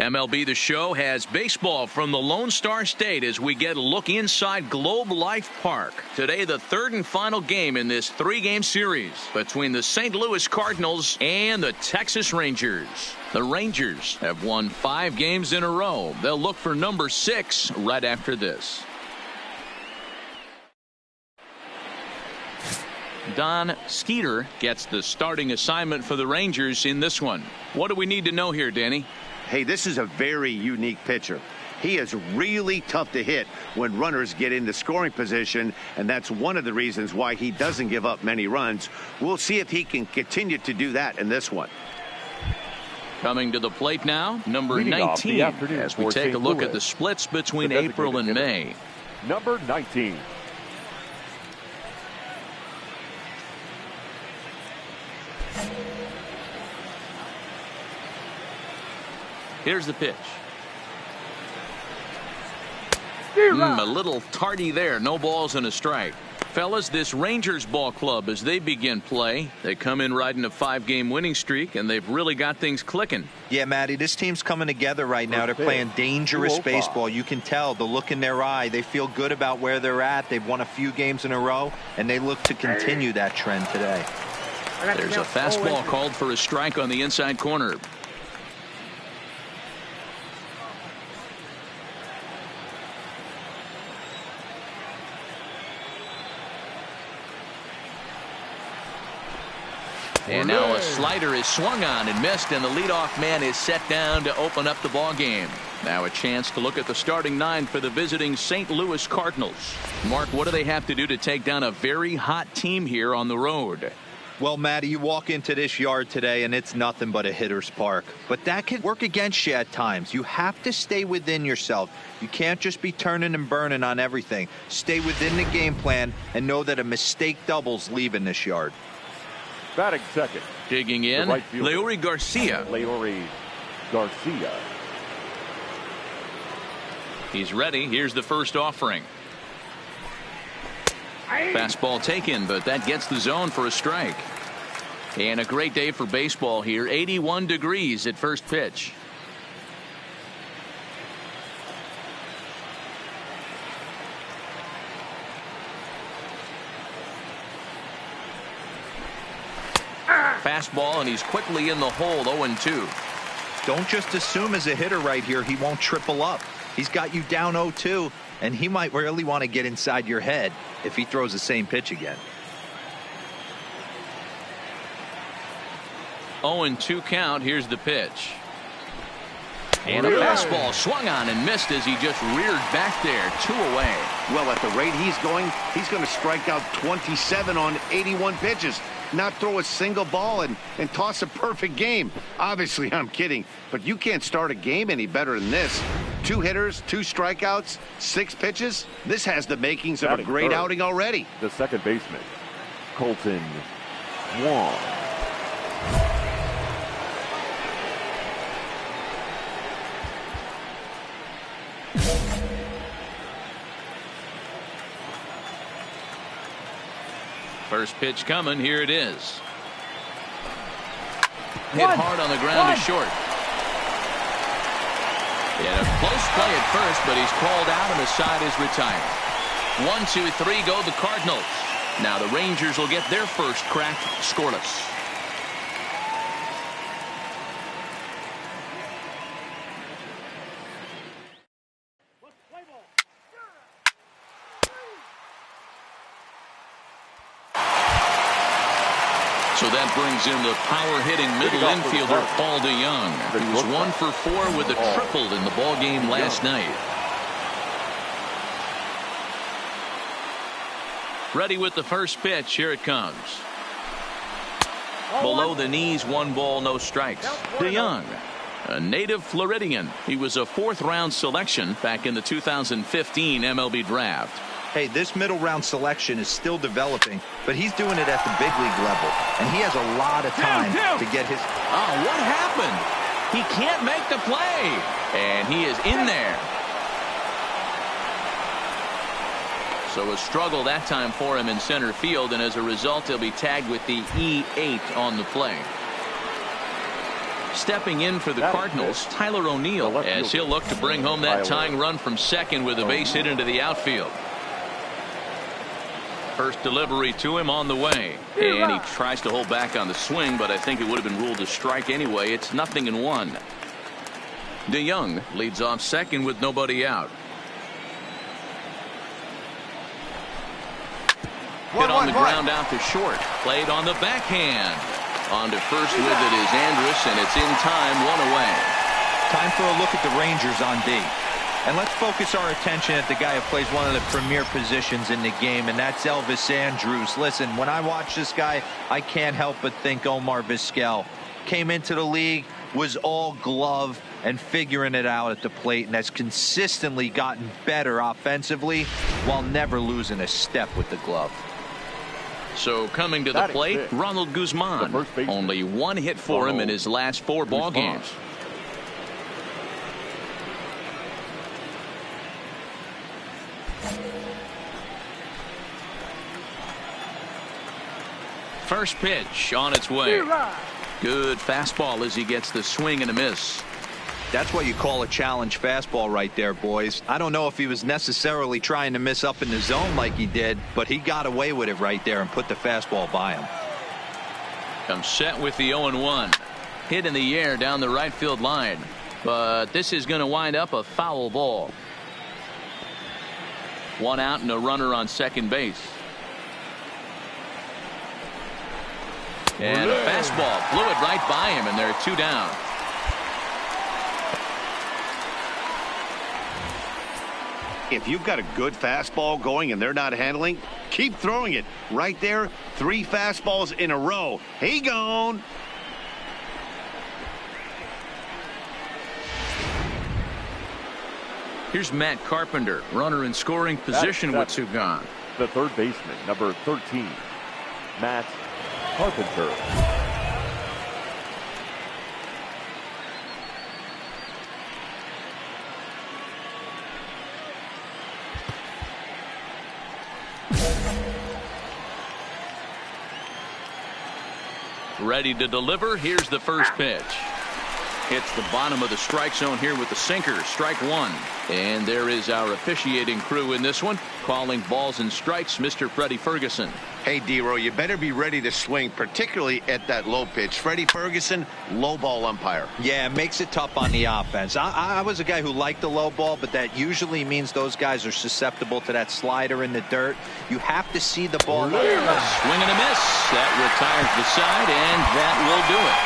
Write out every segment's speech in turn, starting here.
MLB The Show has baseball from the Lone Star State as we get a look inside Globe Life Park. Today, the third and final game in this three-game series between the St. Louis Cardinals and the Texas Rangers. The Rangers have won 5 games in a row. They'll look for number 6 right after this. Don Skeeter gets the starting assignment for the Rangers in this one. What do we need to know here, Danny? Hey, this is a very unique pitcher. He is really tough to hit when runners get into scoring position, and that's one of the reasons why he doesn't give up many runs. We'll see if he can continue to do that in this one. Coming to the plate now, number 19, as we take a look at the splits between April and May. Number 19. Here's the pitch. A little tardy there. No balls and a strike. Fellas, this Rangers ball club, as they begin play, they come in riding a 5-game winning streak, and they've really got things clicking. Yeah, Matty, this team's coming together right now. They're playing dangerous baseball. You can tell the look in their eye. They feel good about where they're at. They've won a few games in a row, and they look to continue that trend today. There's a fastball called for a strike on the inside corner. And now a slider is swung on and missed, and the leadoff man is set down to open up the ball game. Now a chance to look at the starting 9 for the visiting St. Louis Cardinals. Mark, what do they have to do to take down a very hot team here on the road? Well, Matty, you walk into this yard today and it's nothing but a hitter's park. But that can work against you at times. You have to stay within yourself. You can't just be turning and burning on everything. Stay within the game plan and know that a mistake doubles leaving this yard. Batting second. Digging in, right Leury Garcia. Leury Garcia. He's ready. Here's the first offering. Fastball taken, but that gets the zone for a strike. And a great day for baseball here. 81 degrees at first pitch. Fastball, and he's quickly in the hole. 0-2. Don't just assume as a hitter right here he won't triple up. He's got you down 0-2, and he might really want to get inside your head if he throws the same pitch again. 0-2 count. Here's the pitch. And a fastball swung on and missed as he just reared back there. 2 away. Well, at the rate he's going to strike out 27 on 81 pitches. Not throw a single ball and toss a perfect game. Obviously, I'm kidding, but you can't start a game any better than this. 2 hitters, 2 strikeouts, 6 pitches. This has the makings of a great outing already. The second baseman, Colton Wong. First pitch coming. Here it is. Hit hard on the ground to short. Yeah, a close play at first, but he's called out and the side is retired. 1, 2, 3 go the Cardinals. Now the Rangers will get their first crack scoreless. So that brings in the power-hitting middle infielder, Paul DeYoung. He was 1 for 4 with a triple in the ball game last night. Ready with the first pitch. Here it comes. Below the knees, 1 ball, no strikes. DeYoung, a native Floridian. He was a 4th-round selection back in the 2015 MLB draft. Hey, this middle round selection is still developing, but he's doing it at the big league level, and he has a lot of time to get his... Oh, what happened? He can't make the play, and he is in there. So a struggle that time for him in center field, and as a result, he'll be tagged with the E8 on the play. Stepping in for the Cardinals, Tyler O'Neill, as he'll look to bring home that tying run from second with a base hit into the outfield. First delivery to him on the way, and he tries to hold back on the swing, but I think it would have been ruled a strike anyway. It's 0-1. DeYoung leads off second with nobody out. Hit on the ground out to short. Played on the backhand. On to first with it is Andrus, and it's in time, one away. Time for a look at the Rangers on D. And let's focus our attention at the guy who plays one of the premier positions in the game, and that's Elvis Andrus. Listen, when I watch this guy, I can't help but think Omar Vizquel. Came into the league, was all glove and figuring it out at the plate, and has consistently gotten better offensively while never losing a step with the glove. So coming to the plate, Ronald Guzman. Only one hit for him in his last 4 ball games. First pitch on its way. Good fastball as he gets the swing and a miss. That's what you call a challenge fastball right there, boys. I don't know if he was necessarily trying to miss up in the zone like he did, but he got away with it right there and put the fastball by him. Comes set with the 0-1. Hit in the air down the right field line, but this is going to wind up a foul ball. 1 out and a runner on second base. And a fastball blew it right by him, and there are 2 down. If you've got a good fastball going and they're not handling, keep throwing it. Right there, 3 fastballs in a row. He gone. Here's Matt Carpenter, runner in scoring position with 2 gone. The third baseman, number 13, Matt Carpenter. Ready to deliver. Here's the first pitch. Hits the bottom of the strike zone here with the sinker. Strike 1. And there is our officiating crew in this one, calling balls and strikes, Mr. Freddie Ferguson. Hey, D-Row, you better be ready to swing, particularly at that low pitch. Freddie Ferguson, low ball umpire. Yeah, it makes it tough on the offense. I was a guy who liked the low ball, but that usually means those guys are susceptible to that slider in the dirt. You have to see the ball. Swing and a miss. That retires the side, and that will do it.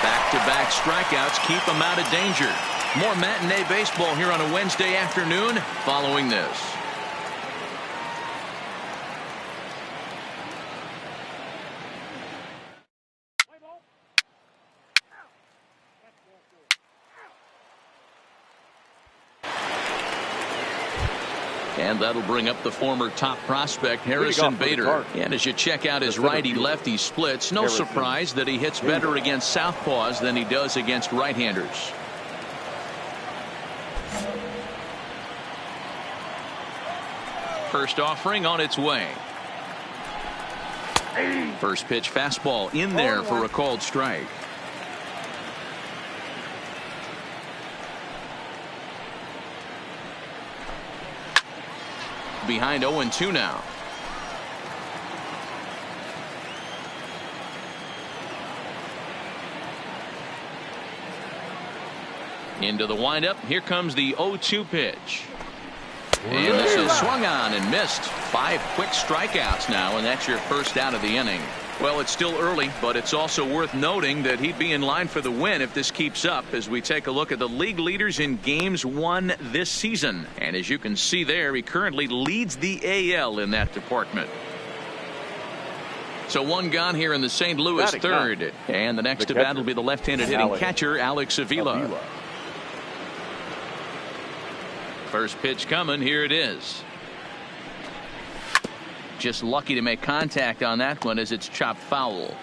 Back-to-back strikeouts keep them out of danger. More matinee baseball here on a Wednesday afternoon following this. And that'll bring up the former top prospect Harrison Bader. And as you check out his righty-lefty splits, no surprise that he hits better against southpaws than he does against right-handers. First offering on its way. First pitch fastball in there for a called strike. Behind 0-2 now. Into the windup. Here comes the 0-2 pitch. And this is swung on and missed. 5 quick strikeouts now, and that's your first out of the inning. Well, it's still early, but it's also worth noting that he'd be in line for the win if this keeps up as we take a look at the league leaders in games won this season. And as you can see there, he currently leads the AL in that department. So 1 gone here in the St. Louis third. And the next to bat will be the left-handed hitting catcher, Alex Avila. First pitch coming. Here it is. Just lucky to make contact on that one as it's chopped foul.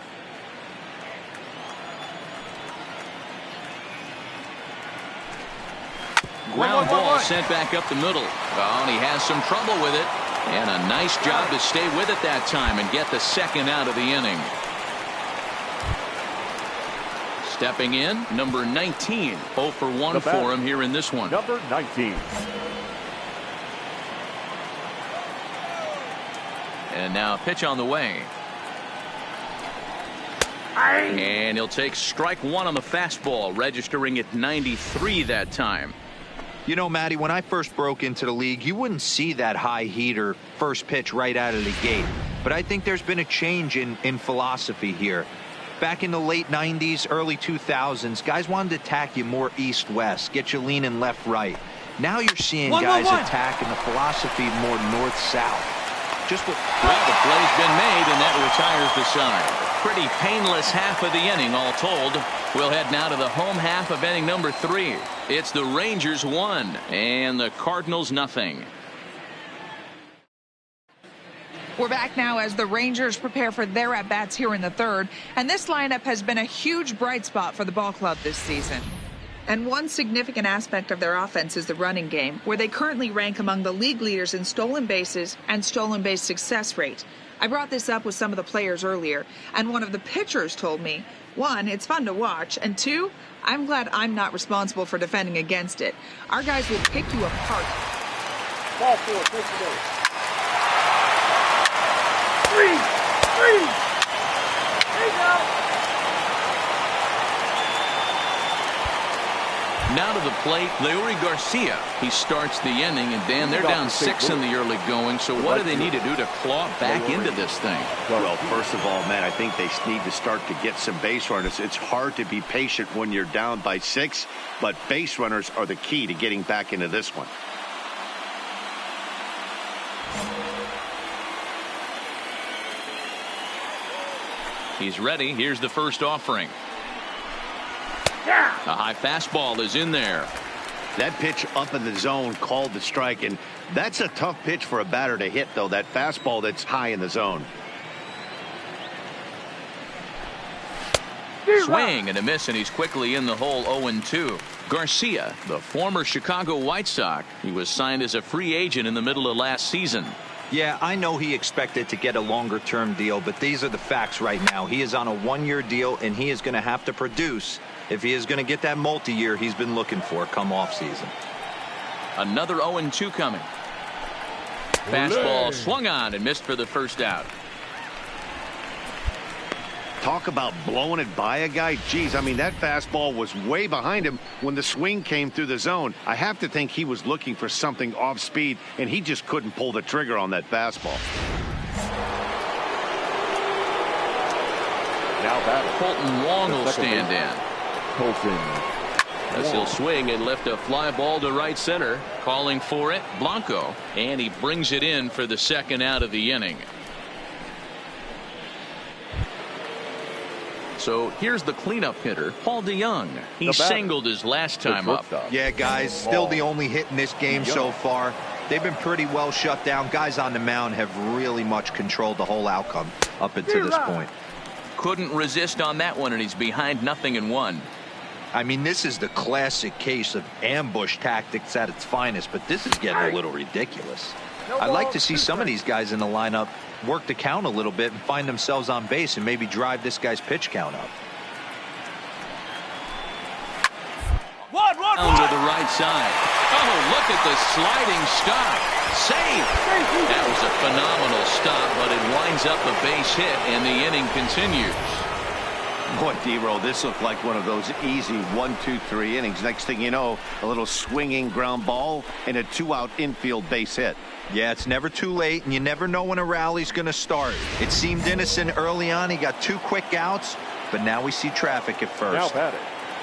Ground ball sent back up the middle. Oh, and he has some trouble with it. And a nice job to stay with it that time and get the second out of the inning. Stepping in, number 19. 0 for 1 for him here in this one. Number 19. And now a pitch on the way. And he'll take strike one on the fastball, registering at 93 that time. You know, Matty, when I first broke into the league, you wouldn't see that high heater first pitch right out of the gate. But I think there's been a change in philosophy here. Back in the late 90s, early 2000s, guys wanted to attack you more east-west, get you leaning left-right. Now you're seeing guys attacking the philosophy more north-south. Well, the play's been made, and that retires the side. Pretty painless half of the inning, all told. We'll head now to the home half of inning number 3. It's the Rangers 1 and the Cardinals nothing. We're back now as the Rangers prepare for their at-bats here in the third. And this lineup has been a huge bright spot for the ball club this season. And one significant aspect of their offense is the running game, where they currently rank among the league leaders in stolen bases and stolen base success rate. I brought this up with some of the players earlier, and one of the pitchers told me, 1, it's fun to watch, and 2, I'm glad I'm not responsible for defending against it. Our guys will pick you apart. Ball 4, take the base. 3. There you go. Now to the plate, Leury Garcia. He starts the inning, and Dan, they're down 6 in the early going, so what do they need to do to claw back into this thing? Well, first of all, man, I think they need to start to get some base runners. It's hard to be patient when you're down by 6, but base runners are the key to getting back into this one. He's ready. Here's the first offering. A high fastball is in there. That pitch up in the zone called the strike, and that's a tough pitch for a batter to hit, though, that fastball that's high in the zone. Swing and a miss, and he's quickly in the hole. 0-2. Garcia, the former Chicago White Sox, he was signed as a free agent in the middle of last season. Yeah, I know he expected to get a longer-term deal, but these are the facts right now. He is on a one-year deal, and he is going to have to produce if he is going to get that multi-year he's been looking for come off-season. Another 0-2 coming. Fastball swung on and missed for the first out. Talk about blowing it by a guy. Geez, I mean, that fastball was way behind him when the swing came through the zone. I have to think he was looking for something off speed, and he just couldn't pull the trigger on that fastball. Now batting. Colton Wong will stand in. Colton. As he'll swing and lift a fly ball to right center. Calling for it, Blanco. And he brings it in for the second out of the inning. So here's the cleanup hitter, Paul DeYoung. He singled his last time up. Yeah, guys, still the only hit in this game so far. They've been pretty well shut down. Guys on the mound have really much controlled the whole outcome up until this point. Couldn't resist on that one, and he's behind 0-1. I mean, this is the classic case of ambush tactics at its finest, but this is getting a little ridiculous. I'd like to see some of these guys in the lineup work the count a little bit and find themselves on base and maybe drive this guy's pitch count up. Down to the right side. Oh, look at the sliding stop. Save. That was a phenomenal stop, but it winds up a base hit, and the inning continues. Boy, D-Roll, this looked like one of those easy 1-2-3 innings. Next thing you know, a little swinging ground ball and a 2-out infield base hit. Yeah, it's never too late, and you never know when a rally's going to start. It seemed innocent early on. He got 2 quick outs, but now we see traffic at first. Now batting.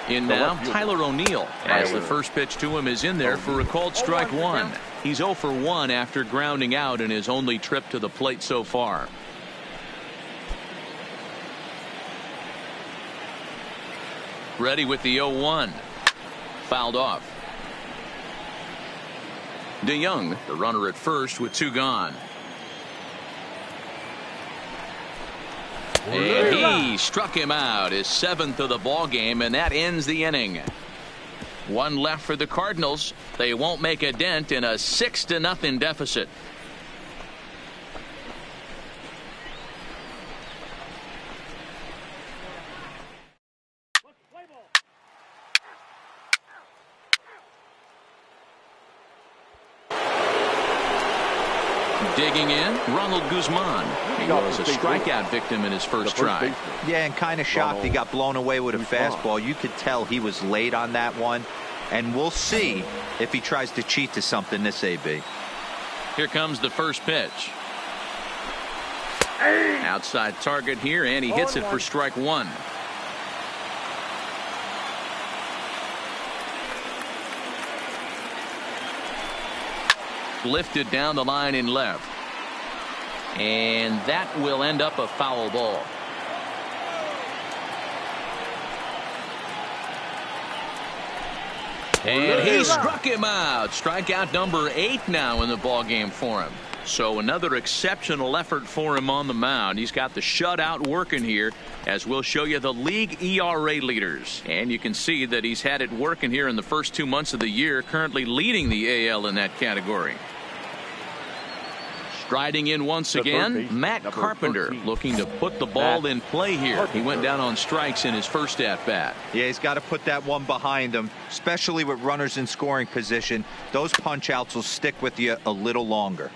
In now, Tyler O'Neill, as the first pitch to him is in there for a called strike 1. He's 0 for 1 after grounding out in his only trip to the plate so far. Ready with the 0-1. Fouled off. DeYoung, the runner at first with 2 gone. And he struck him out, his 7th of the ball game, and that ends the inning. 1 left for the Cardinals. They won't make a dent in a 6-0 deficit. Digging in, Ronald Guzman. He was a strikeout victim in his first try. Yeah, and kind of shocked he got blown away with a fastball. You could tell he was late on that one. And we'll see if he tries to cheat to something this AB. Here comes the first pitch. Outside target here, and he hits it for strike one. Lifted down the line in left. And that will end up a foul ball. And he struck him out. Strikeout number 8 now in the ball game for him. So another exceptional effort for him on the mound. He's got the shutout working here, as we'll show you the league ERA leaders. And you can see that he's had it working here in the first 2 months of the year, currently leading the AL in that category. Striding in once again, Matt Carpenter, looking to put the ball in play here. He went down on strikes in his first at-bat. Yeah, he's got to put that one behind him, especially with runners in scoring position. Those punch-outs will stick with you a little longer.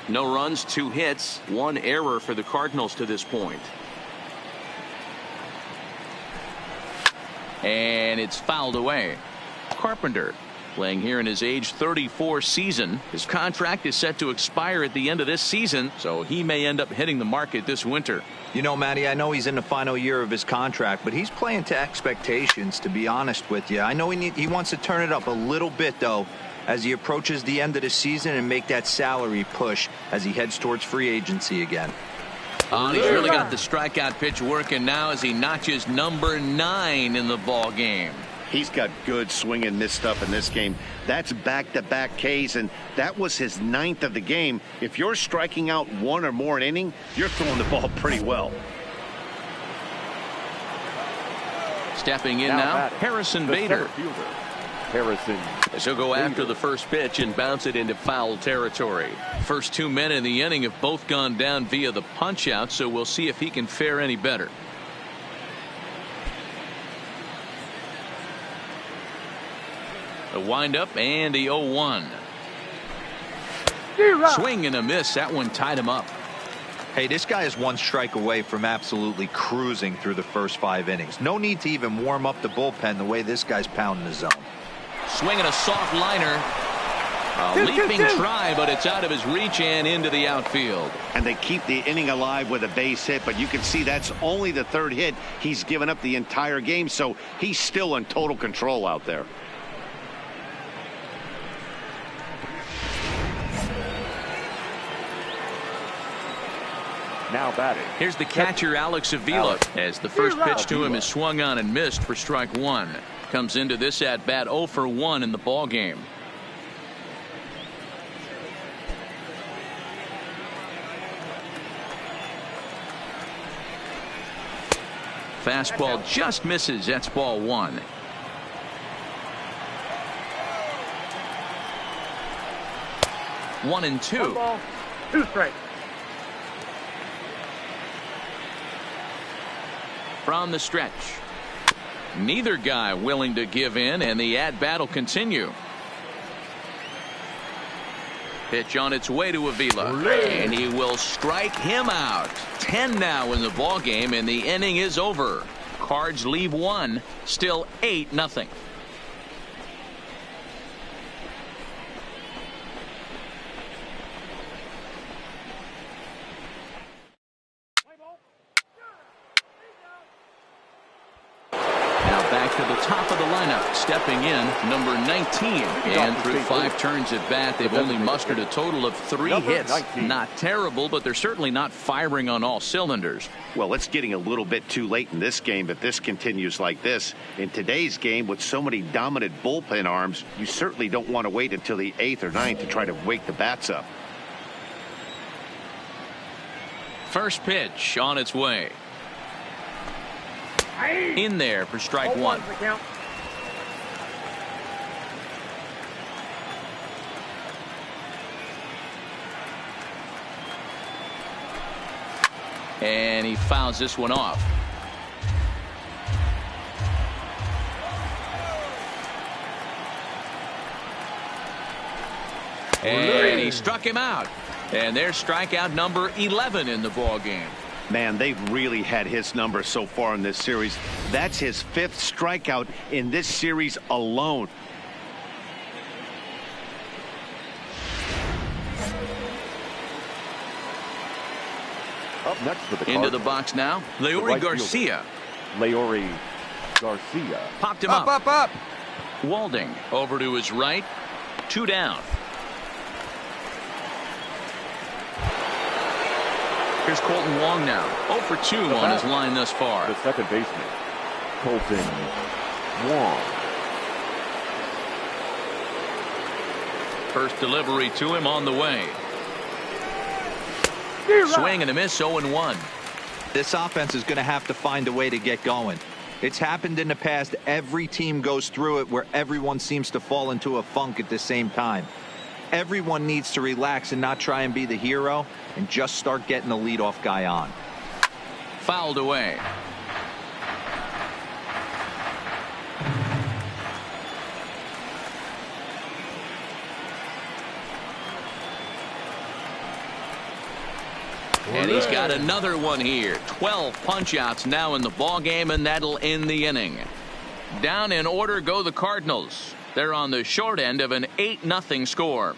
No runs, 2 hits, 1 error for the Cardinals to this point. And it's fouled away. Carpenter playing here in his age 34 season. His contract is set to expire at the end of this season, so he may end up hitting the market this winter. You know, Matty, I know he's in the final year of his contract, but he's playing to expectations, to be honest with you. I know he wants to turn it up a little bit, though, as he approaches the end of the season and make that salary push as he heads towards free agency again. Oh, he's really got the strikeout pitch working now as he notches number 9 in the ball game. He's got good swing and miss stuff in this game. That's back-to-back Ks, and that was his 9th of the game. If you're striking out 1 or more an inning, you're throwing the ball pretty well. Stepping in now Harrison Bader. As he'll go after the first pitch and bounce it into foul territory. First 2 men in the inning have both gone down via the punch out, so we'll see if he can fare any better. A windup and the 0-1. Swing and a miss. That one tied him up. Hey, this guy is 1 strike away from absolutely cruising through the first 5 innings. No need to even warm up the bullpen the way this guy's pounding the zone. Swinging a soft liner. A leaping try, but it's out of his reach and into the outfield. And they keep the inning alive with a base hit, but you can see that's only the 3rd hit he's given up the entire game, so he's still in total control out there. Now batting. Here's the catcher, Alex Avila, as the first pitch to him is swung on and missed for strike 1. Comes into this at bat 0 for 1 in the ball game. Fastball just misses. That's ball 1. One and 2. 1 ball, 2 strikes. From the stretch. Neither guy willing to give in, and the at-bat will continue. Pitch on its way to Avila, and he will strike him out. 10 now in the ball game, and the inning is over. Cards leave 1, still 8-0. To the top of the lineup, stepping in, number 19. And through 5 turns at bat, they've only mustered a total of 3 hits. Not terrible, but they're certainly not firing on all cylinders. Well, it's getting a little bit too late in this game if this continues like this. In today's game, with so many dominant bullpen arms, you certainly don't want to wait until the 8th or 9th to try to wake the bats up. First pitch on its way. In there for strike 1. And he fouls this one off. And he struck him out. And there's strikeout number 11 in the ball game. Man, they've really had his number so far in this series. That's his 5th strikeout in this series alone. Up next for the Into Cardinals, the box now, Leury right Garcia. Leury Garcia. Popped him Up, up. up, up. Walding over to his right. 2 down. Here's Colton Wong now. 0 for 2 on his line thus far. The second baseman, Colton Wong. First delivery to him on the way. Swing and a miss, 0-1. This offense is going to have to find a way to get going. It's happened in the past. Every team goes through it where everyone seems to fall into a funk at the same time. Everyone needs to relax and not try and be the hero and just start getting the leadoff guy on. Fouled away. And he's got another one here. 12 punch-outs now in the ball game, and that'll end the inning. Down in order go the Cardinals. They're on the short end of an 8-0 score.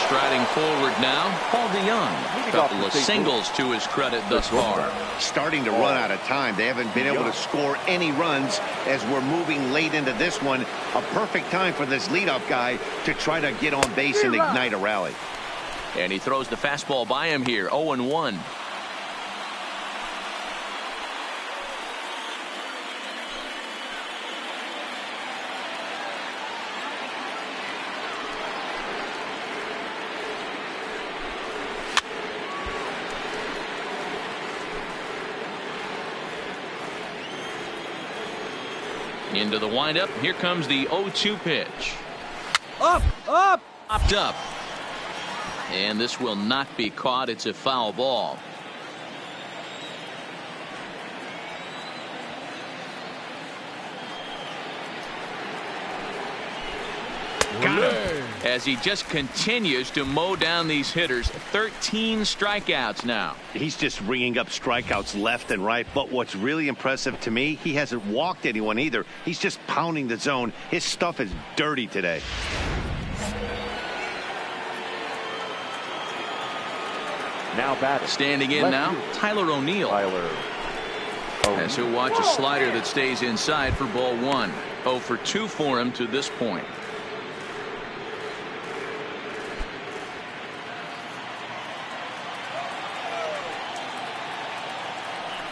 Striding forward now, Paul DeYoung. A couple of singles to his credit thus far. Starting to run out of time. They haven't been able to score any runs as we're moving late into this one. A perfect time for this leadoff guy to try to get on base and ignite a rally. And he throws the fastball by him here, 0-1. Into the windup. Here comes the 0-2 pitch. Up, up. Popped up. And this will not be caught. It's a foul ball. Got him. As he just continues to mow down these hitters. 13 strikeouts now. He's just ringing up strikeouts left and right. But what's really impressive to me, he hasn't walked anyone either. He's just pounding the zone. His stuff is dirty today. Now batting. Standing in now, Tyler O'Neill. As he'll watch a slider that stays inside for ball 1. 0 for 2 for him to this point.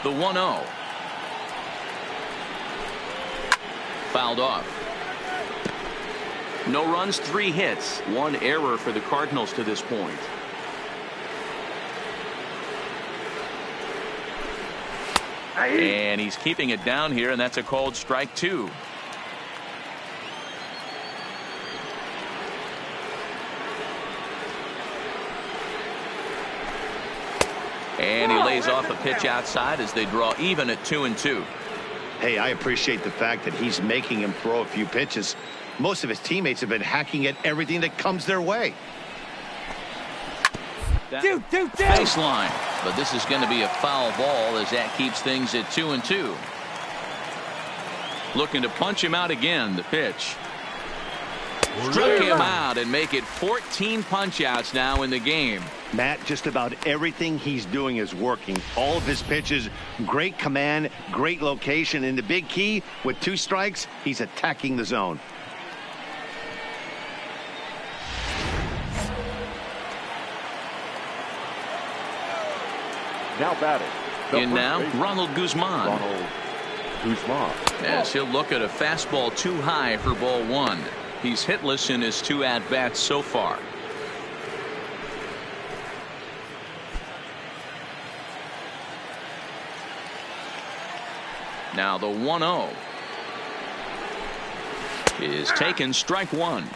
The 1-0. Fouled off. No runs, 3 hits. 1 error for the Cardinals to this point. And he's keeping it down here, and that's a called strike 2. And he lays off a pitch outside as they draw even at 2-2. Hey, I appreciate the fact that he's making him throw a few pitches. Most of his teammates have been hacking at everything that comes their way. Baseline, but this is going to be a foul ball as that keeps things at 2-2. Looking to punch him out again. The pitch struck him out and make it 14 punch outs now in the game. Matt, just about everything he's doing is working. All of his pitches, great command, great location, and the big key with 2 strikes, he's attacking the zone. Now batting. In now, Ronald Guzman. As he'll look at a fastball too high for ball 1. He's hitless in his 2 at-bats so far. Now the 1-0 is taken, strike 1.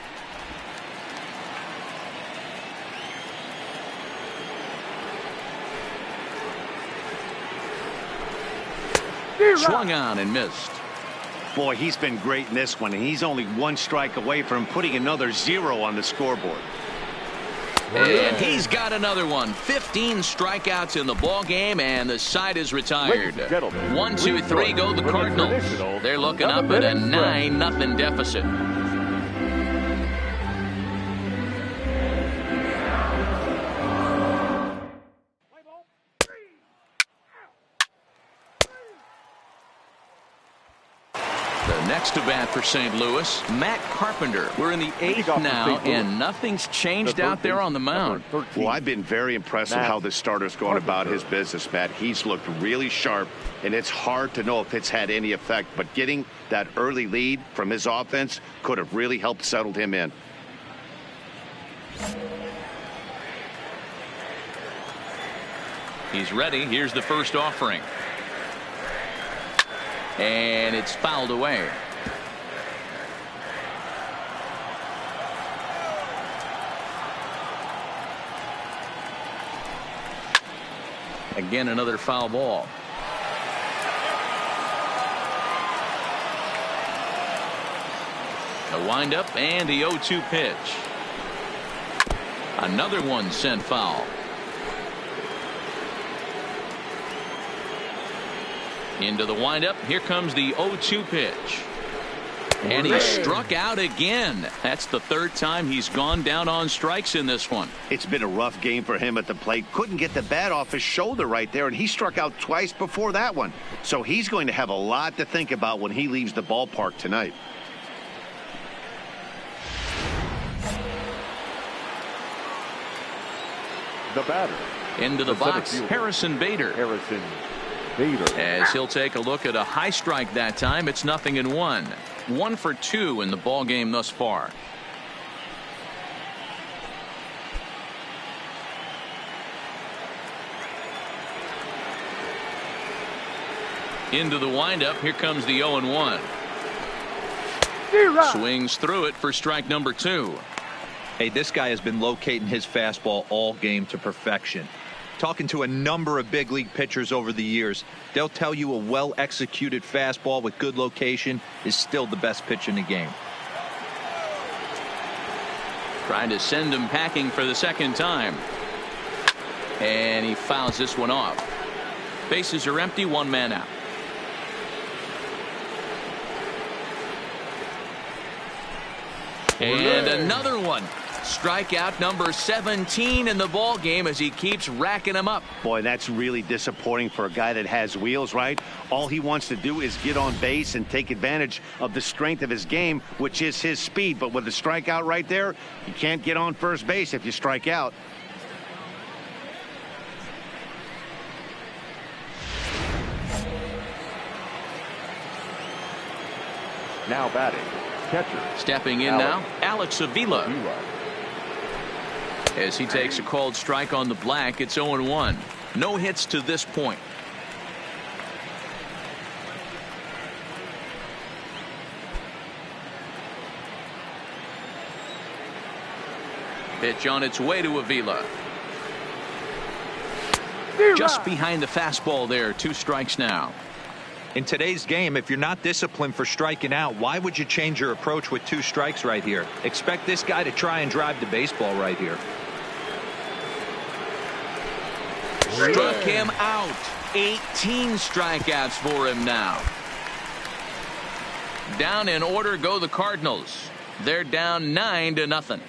Swung on and missed. Boy, he's been great in this one, and he's only one strike away from putting another 0 on the scoreboard. And he's got another one. 15 strikeouts in the ball game, and the side is retired. 1, 2, 3 go the Cardinals. They're looking up at a 9-0 deficit. Next to bat for St. Louis, Matt Carpenter. We're in the 8th now, and nothing's changed out there on the mound. Well, I've been very impressed with how this starter's going about his business, Matt. He's looked really sharp, and it's hard to know if it's had any effect. But getting that early lead from his offense could have really helped settle him in. He's ready. Here's the first offering. And it's fouled away. Again, another foul ball. A windup and the 0-2 pitch. Another one sent foul. Into the windup. Here comes the 0-2 pitch. And he struck out again. That's the 3rd time he's gone down on strikes in this one. It's been a rough game for him at the plate. Couldn't get the bat off his shoulder right there, and he struck out twice before that one. So he's going to have a lot to think about when he leaves the ballpark tonight. The batter. Into the box, Harrison Bader. As he'll take a look at a high strike that time. It's 0-1. 1 for 2 in the ball game thus far. Into the windup. Here comes the 0-1. Swings through it for strike number 2. Hey, this guy has been locating his fastball all game to perfection. Talking to a number of big league pitchers over the years, they'll tell you a well-executed fastball with good location is still the best pitch in the game. Trying to send him packing for the 2nd time. And he fouls this one off. Bases are empty, 1 man out. And another one. Strikeout number 17 in the ball game as he keeps racking them up. Boy, that's really disappointing for a guy that has wheels, right? All he wants to do is get on base and take advantage of the strength of his game, which is his speed. But with a strikeout right there, you can't get on first base if you strike out. Now batting, catcher. Stepping in now, Alex Avila. As he takes a called strike on the black, it's 0-1. No hits to this point. Pitch on its way to Avila. Just behind the fastball there. 2 strikes now. In today's game, if you're not disciplined for striking out, why would you change your approach with 2 strikes right here? Expect this guy to try and drive the baseball right here. Struck him out. 18 strikeouts for him now. Down in order go the Cardinals. They're down 9-0.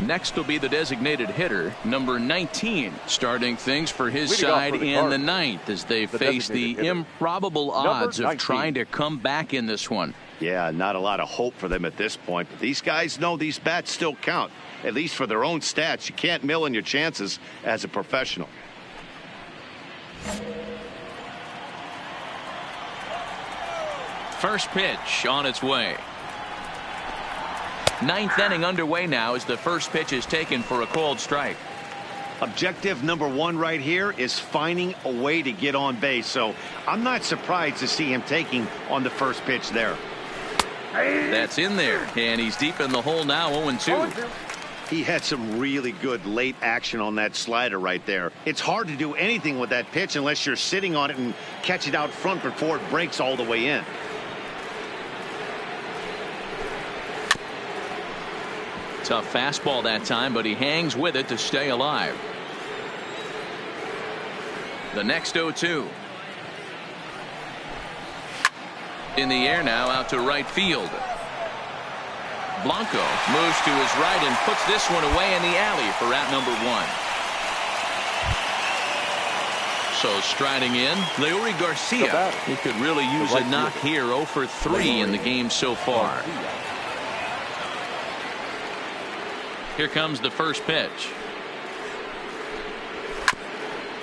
Next will be the designated hitter, number 19, starting things for his side in the 9th as they face the improbable odds of trying to come back in this one. Yeah, not a lot of hope for them at this point. But these guys know these bats still count, at least for their own stats. You can't mill in your chances as a professional. First pitch on its way. 9th inning underway now as the first pitch is taken for a called strike. Objective number one right here is finding a way to get on base. So I'm not surprised to see him taking on the first pitch there. That's in there, and he's deep in the hole now, 0-2. He had some really good late action on that slider right there. It's hard to do anything with that pitch unless you're sitting on it and catch it out front before it breaks all the way in. Tough fastball that time, but he hangs with it to stay alive. The next 0-2. In the air now, out to right field. Blanco moves to his right and puts this one away in the alley for out number 1. So striding in, Leury Garcia. He could really use a knock here. 0 for 3 in the game so far. Here comes the first pitch.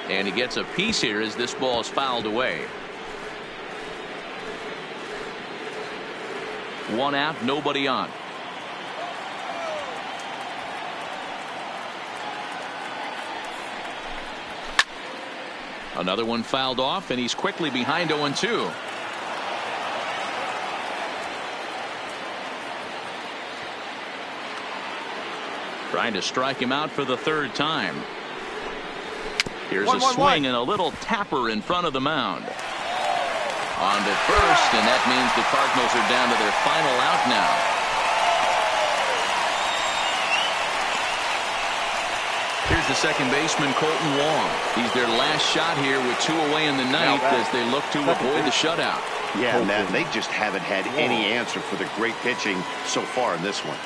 And he gets a piece here as this ball is fouled away. 1 out, nobody on. Another one fouled off, and he's quickly behind 0-2. Trying to strike him out for the 3rd time. Here's a swing and a little tapper in front of the mound. On to first, and that means the Cardinals are down to their final out now. Here's the second baseman, Colton Wong. He's their last shot here with 2 away in the ninth as they look to avoid the shutout. Yeah, man, they just haven't had any answer for the great pitching so far in this one.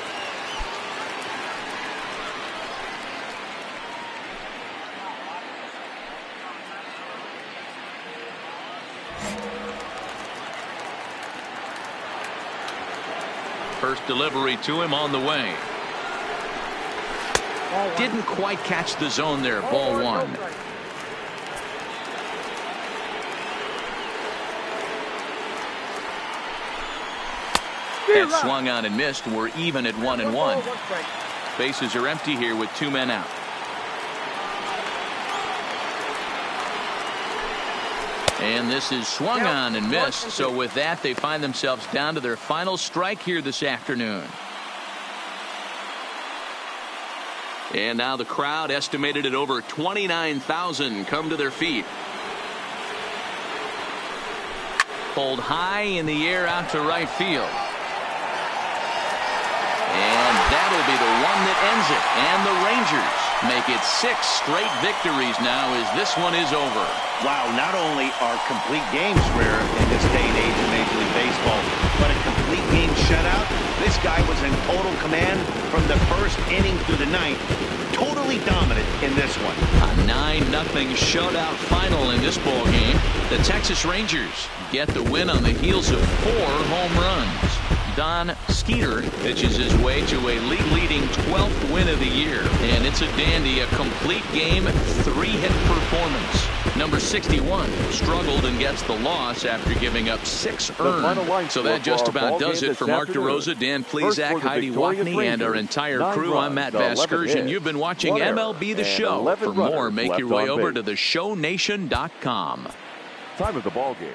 First delivery to him on the way. Didn't quite catch the zone there. Ball 1. That swung on and missed. We're even at 1-1. Bases are empty here with 2 men out. And this is swung on and missed. So with that, they find themselves down to their final strike here this afternoon. And now the crowd, estimated at over 29,000, come to their feet. Pulled high in the air out to right field. And that'll be the one that ends it. And the Rangers make it 6 straight victories now as this one is over. Wow, not only are complete games rare in this day and age of Major League Baseball, but a complete game shutout. This guy was in total command from the first inning through the ninth. Totally dominant in this one. A 9-0 shutout final in this ball game. The Texas Rangers get the win on the heels of 4 home runs. Don Skeeter pitches his way to a league-leading 12th win of the year. And it's a dandy, a complete game, 3-hit performance. Number 61 struggled and gets the loss after giving up 6 earned. So that just about does it for Mark DeRosa, Dan Plesac, Heidi Watney, and our entire crew. I'm Matt Vasgersian. You've been watching MLB The Show. For more, make your way over to theshownation.com. Time of the ball game.